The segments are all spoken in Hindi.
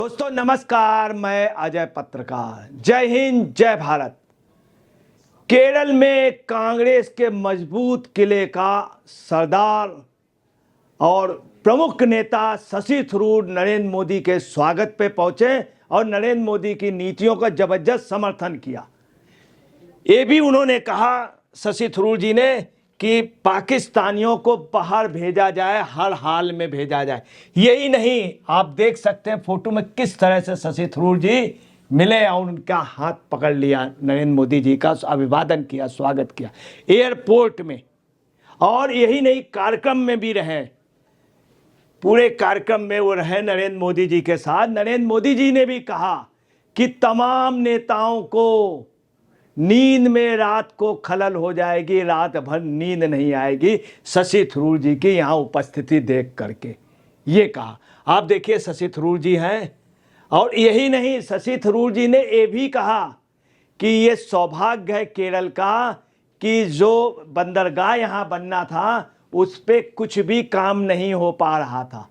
दोस्तों नमस्कार, मैं अजय पत्रकार। जय हिंद, जय भारत। केरल में कांग्रेस के मजबूत किले का सरदार और प्रमुख नेता शशि थरूर नरेंद्र मोदी के स्वागत पे पहुंचे और नरेंद्र मोदी की नीतियों का जबरदस्त समर्थन किया। ये भी उन्होंने कहा, शशि थरूर जी ने, कि पाकिस्तानियों को बाहर भेजा जाए, हर हाल में भेजा जाए। यही नहीं, आप देख सकते हैं फोटो में किस तरह से शशि थरूर जी मिले और उनका हाथ पकड़ लिया, नरेंद्र मोदी जी का अभिवादन किया, स्वागत किया एयरपोर्ट में। और यही नहीं, कार्यक्रम में भी रहे, पूरे कार्यक्रम में वो रहे नरेंद्र मोदी जी के साथ। नरेंद्र मोदी जी ने भी कहा कि तमाम नेताओं को नींद में रात को खलल हो जाएगी, रात भर नींद नहीं आएगी शशि थरूर जी की यहाँ उपस्थिति देख करके, ये कहा। आप देखिए शशि थरूर जी हैं। और यही नहीं, शशि थरूर जी ने ये भी कहा कि ये सौभाग्य है केरल का कि जो बंदरगाह यहाँ बनना था उस पर कुछ भी काम नहीं हो पा रहा था।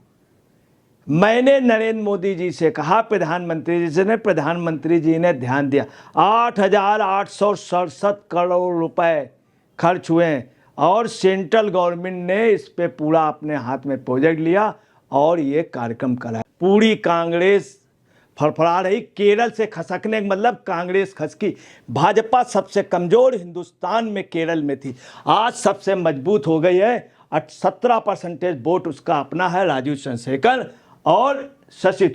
मैंने नरेंद्र मोदी जी से कहा, प्रधानमंत्री जी ने ध्यान दिया। 8,867 करोड़ रुपए खर्च हुए और सेंट्रल गवर्नमेंट ने इस पे पूरा अपने हाथ में प्रोजेक्ट लिया और ये कार्यक्रम करा। पूरी कांग्रेस फड़फड़ा रही। केरल से खसकने का मतलब कांग्रेस खसकी। भाजपा सबसे कमजोर हिंदुस्तान में केरल में थी, आज सबसे मजबूत हो गई है। 17% वोट उसका अपना है, राजीव चंद्रशेखर और शशि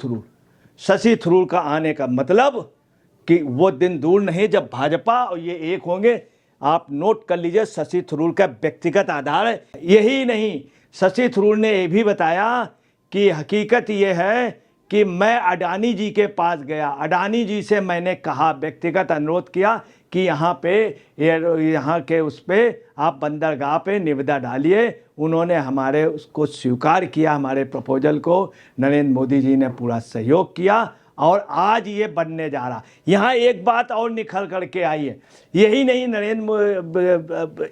थरूर का आने का मतलब कि वो दिन दूर नहीं जब भाजपा और ये एक होंगे। आप नोट कर लीजिए, शशि थरूर का व्यक्तिगत आधार है। यही नहीं, शशि थरूर ने ये भी बताया कि हकीकत ये है कि मैं अडानी जी के पास गया, अडानी जी से मैंने कहा, व्यक्तिगत अनुरोध किया कि यहाँ के उस पे आप बंदरगाह पे निविदा डालिए। उन्होंने हमारे उसको स्वीकार किया, हमारे प्रपोजल को नरेंद्र मोदी जी ने पूरा सहयोग किया और आज ये बनने जा रहा। यहाँ एक बात और निखर करके आई है। यही नहीं,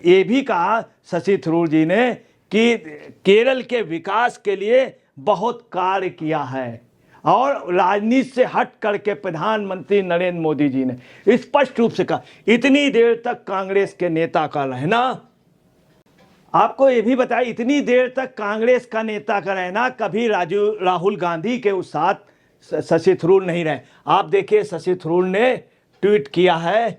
ये भी कहा शशि थरूर जी ने कि केरल के विकास के लिए बहुत कार्य किया है और राजनीति से हट करके प्रधानमंत्री नरेंद्र मोदी जी ने स्पष्ट रूप से कहा। इतनी देर तक कांग्रेस के नेता का रहना, आपको ये भी बताया, इतनी देर तक कांग्रेस का नेता का रहना, कभी राहुल गांधी के उस साथ शशि थरूर नहीं रहे। आप देखिए, शशि थरूर ने ट्वीट किया है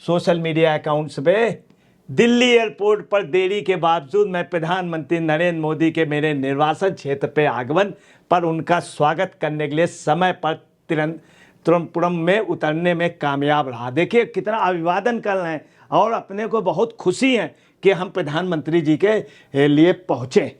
सोशल मीडिया अकाउंट्स पे, दिल्ली एयरपोर्ट पर देरी के बावजूद मैं प्रधानमंत्री नरेंद्र मोदी के मेरे निर्वाचन क्षेत्र पे आगमन पर उनका स्वागत करने के लिए समय पर तिरुवनंतपुरम में उतरने में कामयाब रहा। देखिए कितना अभिवादन कर रहे हैं और अपने को बहुत खुशी है कि हम प्रधानमंत्री जी के लिए पहुंचे।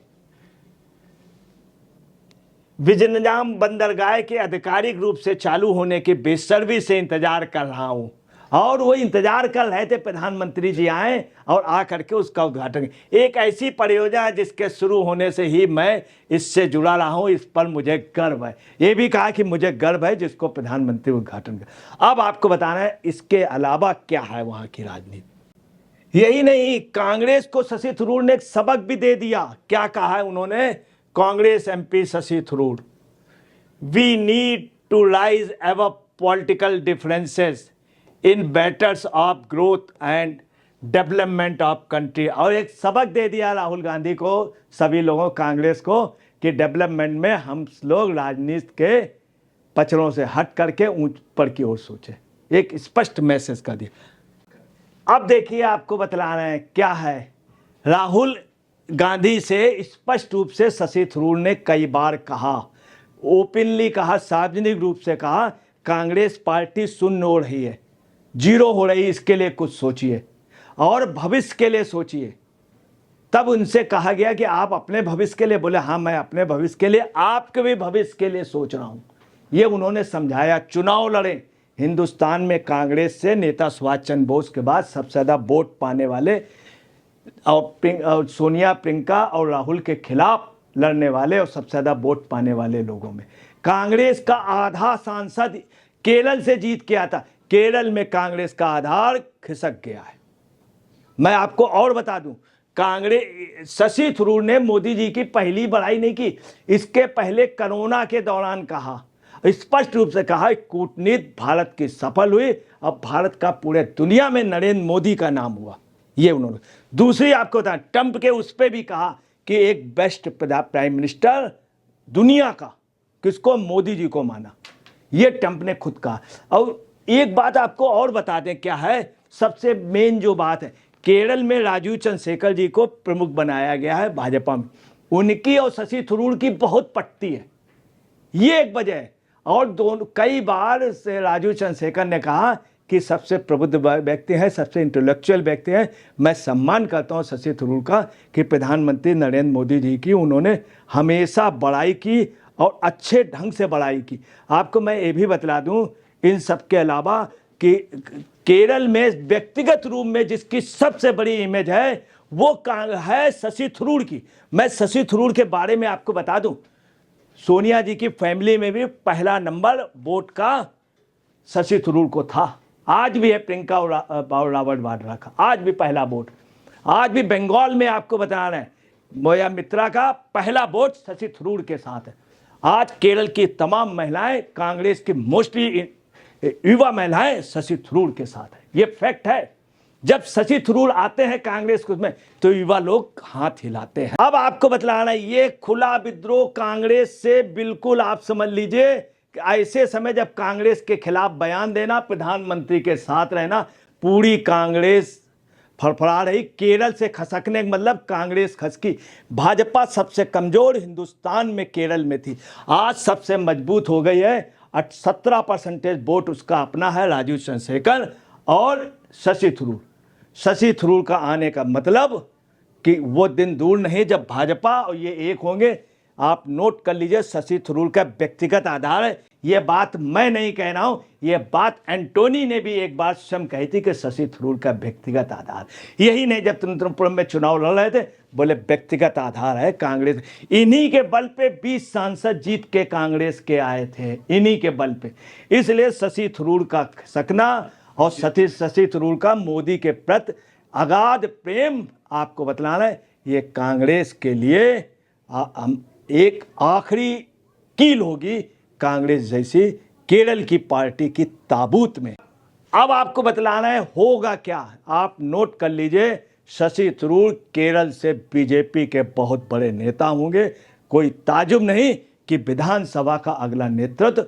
विजयनगरम बंदरगाह के आधिकारिक रूप से चालू होने की बेसब्री से इंतजार कर रहा हूं और वो इंतजार कर रहे थे प्रधानमंत्री जी आए और आकर के उसका उद्घाटन। एक ऐसी परियोजना है जिसके शुरू होने से ही मैं इससे जुड़ा रहा हूं, इस पर मुझे गर्व है। ये भी कहा कि मुझे गर्व है जिसको प्रधानमंत्री उद्घाटन कर। अब आपको बताना है इसके अलावा क्या है वहां की राजनीति। यही नहीं, कांग्रेस को शशि थरूर ने एक सबक भी दे दिया। क्या कहा है उन्होंने? Congress MP Shashi Tharoor, we need to rise above political differences in batters of growth and development of country. और एक सबक दे दिया राहुल गांधी को, सभी लोगों, कांग्रेस को, कि डेवलपमेंट में हम लोग राजनीति के पचड़ों से हट करके ऊपर की ओर सोचे। एक स्पष्ट मैसेज कर दिया। अब देखिए, आपको बतला रहे हैं क्या है। राहुल गांधी से स्पष्ट रूप से शशि थरूर ने कई बार कहा, ओपनली कहा, सार्वजनिक रूप से कहा, कांग्रेस पार्टी शून्य हो रही है, जीरो हो रही, इसके लिए कुछ सोचिए और भविष्य के लिए सोचिए। तब उनसे कहा गया कि आप अपने भविष्य के लिए, बोले हाँ मैं अपने भविष्य के लिए, आपके भी भविष्य के लिए सोच रहा हूं। ये उन्होंने समझाया। चुनाव लड़े हिंदुस्तान में कांग्रेस से, नेता सुभाष चंद्र बोस के बाद सबसे ज्यादा वोट पाने वाले और सोनिया, प्रियंका और राहुल के खिलाफ लड़ने वाले और सबसे ज्यादा वोट पाने वाले लोगों में कांग्रेस का आधा सांसद केरल से जीत के आता। केरल में कांग्रेस का आधार खिसक गया है। मैं आपको और बता दूं, कांग्रेस, शशि थरूर ने मोदी जी की पहली बड़ाई नहीं की, इसके पहले कोरोना के दौरान कहा स्पष्ट रूप से कहा कूटनीति भारत की सफल हुई, अब भारत का पूरे दुनिया में नरेंद्र मोदी का नाम हुआ, ये उन्होंने। दूसरी आपको बता, ट्रंप के उस पर भी कहा कि एक बेस्ट प्राइम मिनिस्टर दुनिया का किसको, मोदी जी को माना, ये ट्रंप ने खुद कहा। और एक बात आपको और बता दें क्या है सबसे मेन जो बात है, केरल में राजीव चंद्रशेखर जी को प्रमुख बनाया गया है भाजपा में, उनकी और शशि थरूर की बहुत पटती है, ये एक वजह है। और दोनों कई बार से राजीव चंद्रशेखर ने कहा कि सबसे प्रबुद्ध व्यक्ति हैं, सबसे इंटेलेक्चुअल व्यक्ति हैं, मैं सम्मान करता हूं शशि थरूर का कि प्रधानमंत्री नरेंद्र मोदी जी की उन्होंने हमेशा बड़ाई की और अच्छे ढंग से बड़ाई की। आपको मैं ये भी बतला दूं इन सब के अलावा कि केरल में व्यक्तिगत रूप में जिसकी सबसे बड़ी इमेज है वो है शशि थरूर की। मैं शशि थरूर के बारे में आपको बता दूं, सोनिया जी की फैमिली में भी पहला नंबर वोट का शशि थरूर को था, आज भी है प्रियंका और रॉबर्ट वाड्रा का, आज भी पहला वोट। आज भी बंगाल में आपको बता रहे हैं मोया मित्रा का पहला वोट शशि थरूर के साथ है। आज केरल की तमाम महिलाएं, कांग्रेस की मोस्टली युवा महिलाएं शशि थरूर के साथ है, ये फैक्ट है। जब शशि थरूर आते हैं कांग्रेस में तो युवा लोग हाथ हिलाते हैं। अब आपको बतलाना है ये खुला विद्रोह कांग्रेस से बिल्कुल आप समझ लीजिए, ऐसे समय जब कांग्रेस के खिलाफ बयान देना, प्रधानमंत्री के साथ रहना, पूरी कांग्रेस फड़फड़ा रही। केरल से खसकने का मतलब कांग्रेस खसकी। भाजपा सबसे कमजोर हिंदुस्तान में केरल में थी, आज सबसे मजबूत हो गई है। 17% वोट उसका अपना है, राजीव चंद्रशेखर और शशि थरूर। शशि थरूर का आने का मतलब कि वो दिन दूर नहीं जब भाजपा और ये एक होंगे। आप नोट कर लीजिए, शशि थरूर का व्यक्तिगत आधार है, ये बात मैं नहीं कह रहा हूं, ये बात एंटोनी ने भी एक बार स्वयं कही थी कि शशि थरूर का व्यक्तिगत आधार। यही नहीं, जब तिरुवनंतपुरम में चुनाव लड़ रहे थे बोले व्यक्तिगत आधार है कांग्रेस। इन्हीं के बल पे 20 सांसद जीत के कांग्रेस के आए थे, इन्हीं के बल पे। इसलिए शशि थरूर का खसकना और शशि थरूर का मोदी के प्रति अगाध प्रेम आपको बतलाना है, ये कांग्रेस के लिए एक आखिरी कील होगी कांग्रेस जैसी केरल की पार्टी की ताबूत में। अब आपको बतलाना है होगा क्या, आप नोट कर लीजिए। शशि थरूर केरल से बीजेपी के बहुत बड़े नेता होंगे, कोई ताजुब नहीं कि विधानसभा का अगला नेतृत्व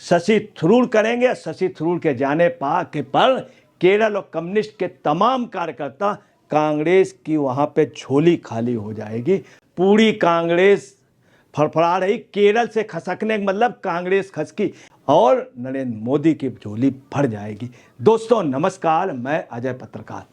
शशि थरूर करेंगे। शशि थरूर के जाने पर केरल और कम्युनिस्ट के तमाम कार्यकर्ता, कांग्रेस की वहां पे झोली खाली हो जाएगी। पूरी कांग्रेस फड़फड़ा रही, केरल से खसकने का मतलब कांग्रेस खसकी और नरेंद्र मोदी की झोली भर जाएगी। दोस्तों नमस्कार, मैं अजय पत्रकार।